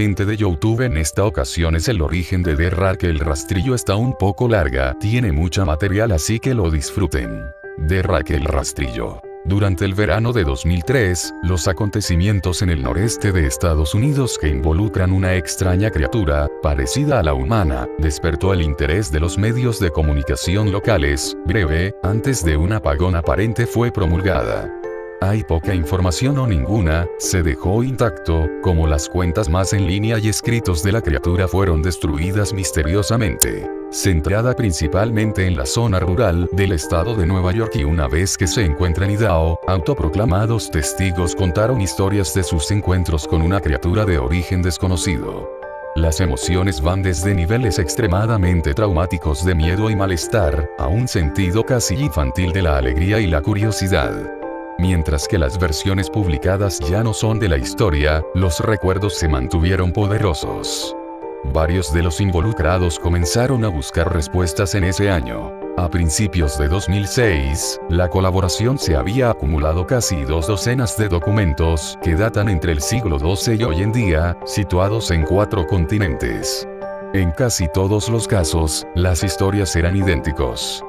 gente de YouTube en esta ocasión es el origen de Derrack. El rastrillo está un poco larga, tiene mucha material, así que lo disfruten. Derrack el rastrillo. Durante el verano de 2003, los acontecimientos en el noreste de Estados Unidos que involucran una extraña criatura, parecida a la humana, despertó el interés de los medios de comunicación locales. Breve, antes de un apagón aparente fue promulgada. Hay poca información o ninguna, se dejó intacto, como las cuentas más en línea y escritos de la criatura fueron destruidas misteriosamente. Centrada principalmente en la zona rural del estado de Nueva York, y una vez que se encuentra en Idaho, autoproclamados testigos contaron historias de sus encuentros con una criatura de origen desconocido. Las emociones van desde niveles extremadamente traumáticos de miedo y malestar, a un sentido casi infantil de la alegría y la curiosidad. Mientras que las versiones publicadas ya no son de la historia, los recuerdos se mantuvieron poderosos. Varios de los involucrados comenzaron a buscar respuestas en ese año. A principios de 2006, la colaboración se había acumulado casi 2 docenas de documentos que datan entre el siglo XII y hoy en día, situados en 4 continentes. En casi todos los casos, las historias eran idénticos.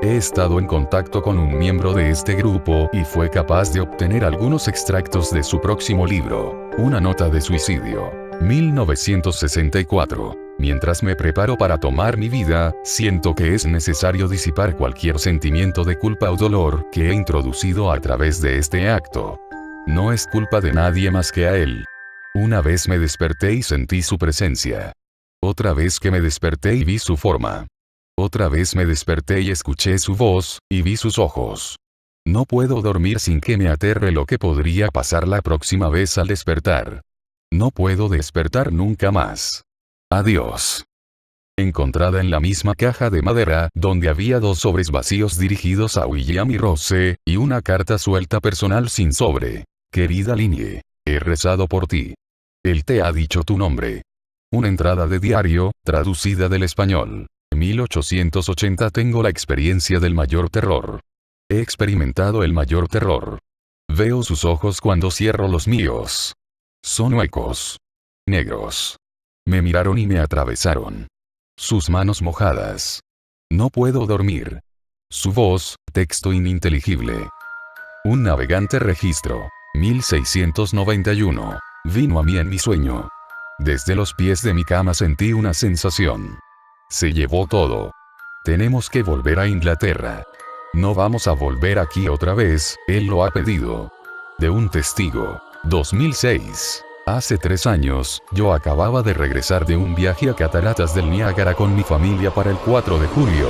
He estado en contacto con un miembro de este grupo y fue capaz de obtener algunos extractos de su próximo libro, Una nota de suicidio, 1964. Mientras me preparo para tomar mi vida, siento que es necesario disipar cualquier sentimiento de culpa o dolor que he introducido a través de este acto. No es culpa de nadie más que a él. Una vez me desperté y sentí su presencia. Otra vez que me desperté y vi su forma. Otra vez me desperté y escuché su voz, y vi sus ojos. No puedo dormir sin que me aterre lo que podría pasar la próxima vez al despertar. No puedo despertar nunca más. Adiós. Encontrada en la misma caja de madera, donde había 2 sobres vacíos dirigidos a William y Rose, y una carta suelta personal sin sobre. Querida Linnie, he rezado por ti. Él te ha dicho tu nombre. Una entrada de diario, traducida del español. 1880. Tengo la experiencia del mayor terror. He experimentado el mayor terror. Veo sus ojos cuando cierro los míos. Son huecos. Negros. Me miraron y me atravesaron. Sus manos mojadas. No puedo dormir. Su voz, texto ininteligible. Un navegante registro. 1691. Vino a mí en mi sueño. Desde los pies de mi cama sentí una sensación. Se llevó todo. Tenemos que volver a Inglaterra. No vamos a volver aquí otra vez, él lo ha pedido. De un testigo. 2006. Hace 3 años, yo acababa de regresar de un viaje a Cataratas del Niágara con mi familia para el 4 de julio.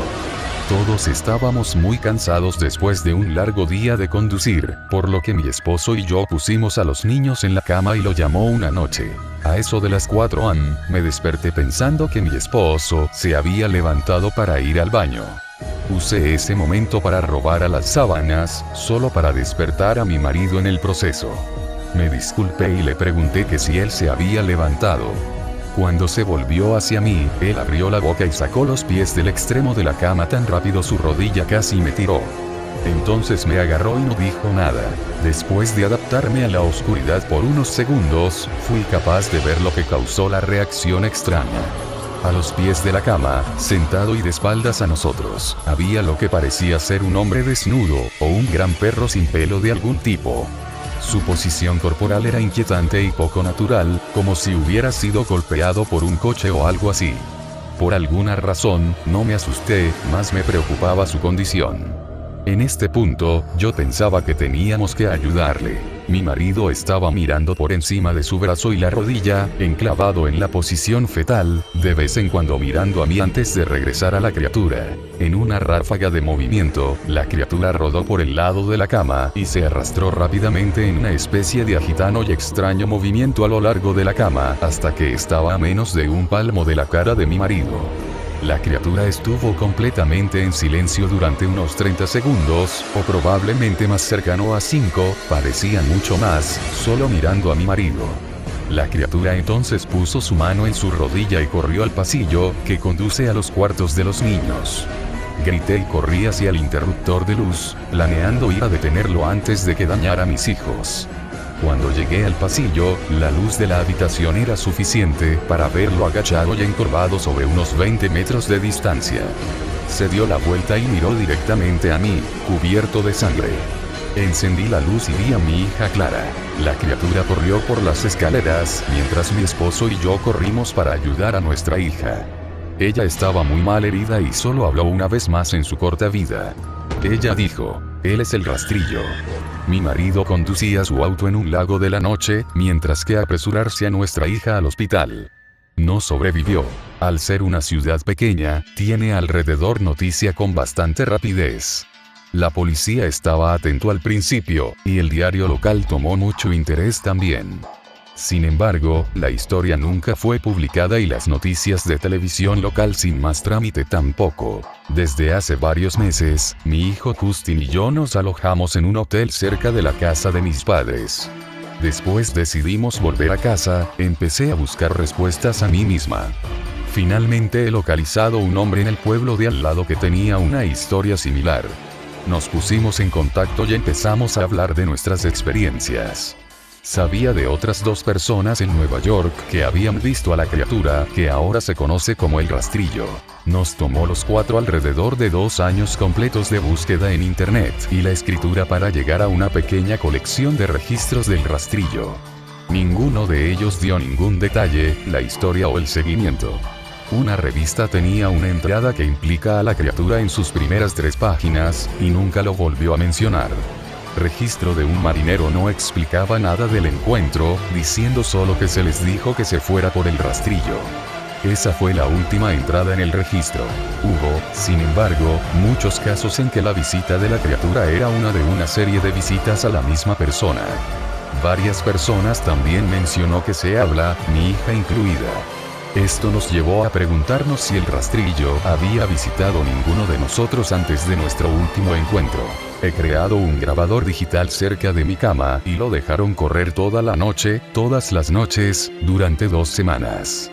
Todos estábamos muy cansados después de un largo día de conducir, por lo que mi esposo y yo pusimos a los niños en la cama y lo llamó una noche. A eso de las 4 am, me desperté pensando que mi esposo se había levantado para ir al baño. Usé ese momento para robar a las sábanas, solo para despertar a mi marido en el proceso. Me disculpé y le pregunté que si él se había levantado. Cuando se volvió hacia mí, él abrió la boca y sacó los pies del extremo de la cama tan rápido su rodilla casi me tiró. Entonces me agarró y no dijo nada. Después de adaptarme a la oscuridad por unos segundos, fui capaz de ver lo que causó la reacción extraña. A los pies de la cama, sentado y de espaldas a nosotros, había lo que parecía ser un hombre desnudo, o un gran perro sin pelo de algún tipo. Su posición corporal era inquietante y poco natural, como si hubiera sido golpeado por un coche o algo así. Por alguna razón, no me asusté, más me preocupaba su condición. En este punto, yo pensaba que teníamos que ayudarle. Mi marido estaba mirando por encima de su brazo y la rodilla, enclavado en la posición fetal, de vez en cuando mirando a mí antes de regresar a la criatura. En una ráfaga de movimiento, la criatura rodó por el lado de la cama y se arrastró rápidamente en una especie de agitano y extraño movimiento a lo largo de la cama, hasta que estaba a menos de un palmo de la cara de mi marido. La criatura estuvo completamente en silencio durante unos 30 segundos, o probablemente más cercano a 5, parecían mucho más, solo mirando a mi marido. La criatura entonces puso su mano en su rodilla y corrió al pasillo, que conduce a los cuartos de los niños. Grité y corrí hacia el interruptor de luz, planeando ir a detenerlo antes de que dañara a mis hijos. Cuando llegué al pasillo, la luz de la habitación era suficiente para verlo agachado y encorvado sobre unos 20 metros de distancia. Se dio la vuelta y miró directamente a mí, cubierto de sangre. Encendí la luz y vi a mi hija Clara. La criatura corrió por las escaleras, mientras mi esposo y yo corrimos para ayudar a nuestra hija. Ella estaba muy mal herida y solo habló una vez más en su corta vida. Ella dijo: él es el rastrillo. Mi marido conducía su auto en un lago de la noche, mientras que apresurarse a nuestra hija al hospital. No sobrevivió. Al ser una ciudad pequeña, tiene alrededor noticia con bastante rapidez. La policía estaba atento al principio, y el diario local tomó mucho interés también. Sin embargo, la historia nunca fue publicada y las noticias de televisión local sin más trámite tampoco. Desde hace varios meses, mi hijo Justin y yo nos alojamos en un hotel cerca de la casa de mis padres. Después decidimos volver a casa, empecé a buscar respuestas a mí misma. Finalmente he localizado un hombre en el pueblo de al lado que tenía una historia similar. Nos pusimos en contacto y empezamos a hablar de nuestras experiencias. Sabía de otras 2 personas en Nueva York que habían visto a la criatura que ahora se conoce como el rastrillo. Nos tomó los 4 alrededor de 2 años completos de búsqueda en internet y la escritura para llegar a una pequeña colección de registros del rastrillo. Ninguno de ellos dio ningún detalle, la historia o el seguimiento. Una revista tenía una entrada que implica a la criatura en sus primeras 3 páginas, y nunca lo volvió a mencionar. Registro de un marinero no explicaba nada del encuentro, diciendo solo que se les dijo que se fuera por el rastrillo. Esa fue la última entrada en el registro. Hubo, sin embargo, muchos casos en que la visita de la criatura era una de una serie de visitas a la misma persona. Varias personas también mencionó que se habla, mi hija incluida. Esto nos llevó a preguntarnos si el rastrillo había visitado ninguno de nosotros antes de nuestro último encuentro. He creado un grabador digital cerca de mi cama y lo dejaron correr toda la noche, todas las noches, durante 2 semanas.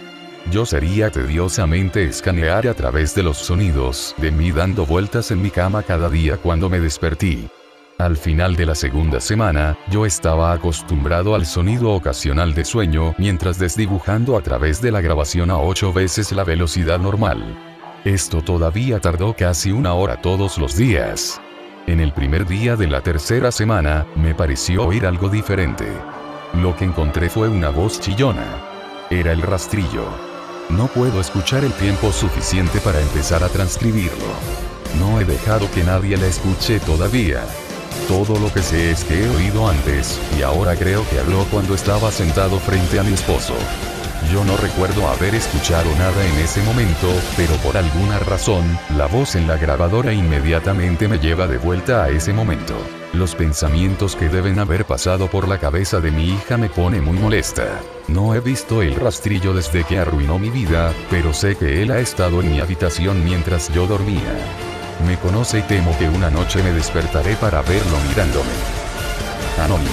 Yo sería tediosamente escanear a través de los sonidos de mí dando vueltas en mi cama cada día cuando me desperté. Al final de la segunda semana, yo estaba acostumbrado al sonido ocasional de sueño mientras desdibujando a través de la grabación a 8 veces la velocidad normal. Esto todavía tardó casi 1 hora todos los días. En el primer día de la tercera semana, me pareció oír algo diferente. Lo que encontré fue una voz chillona. Era el rastrillo. No puedo escuchar el tiempo suficiente para empezar a transcribirlo. No he dejado que nadie la escuche todavía. Todo lo que sé es que he oído antes, y ahora creo que habló cuando estaba sentado frente a mi esposo. Yo no recuerdo haber escuchado nada en ese momento, pero por alguna razón, la voz en la grabadora inmediatamente me lleva de vuelta a ese momento. Los pensamientos que deben haber pasado por la cabeza de mi hija me pone muy molesta. No he visto el rastrillo desde que arruinó mi vida, pero sé que él ha estado en mi habitación mientras yo dormía. Me conoce y temo que una noche me despertaré para verlo mirándome. Anónimo.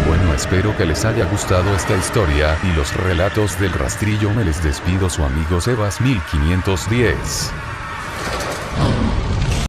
Bueno, espero que les haya gustado esta historia y los relatos del rastrillo. Me les despido, su amigo Sebas 1510.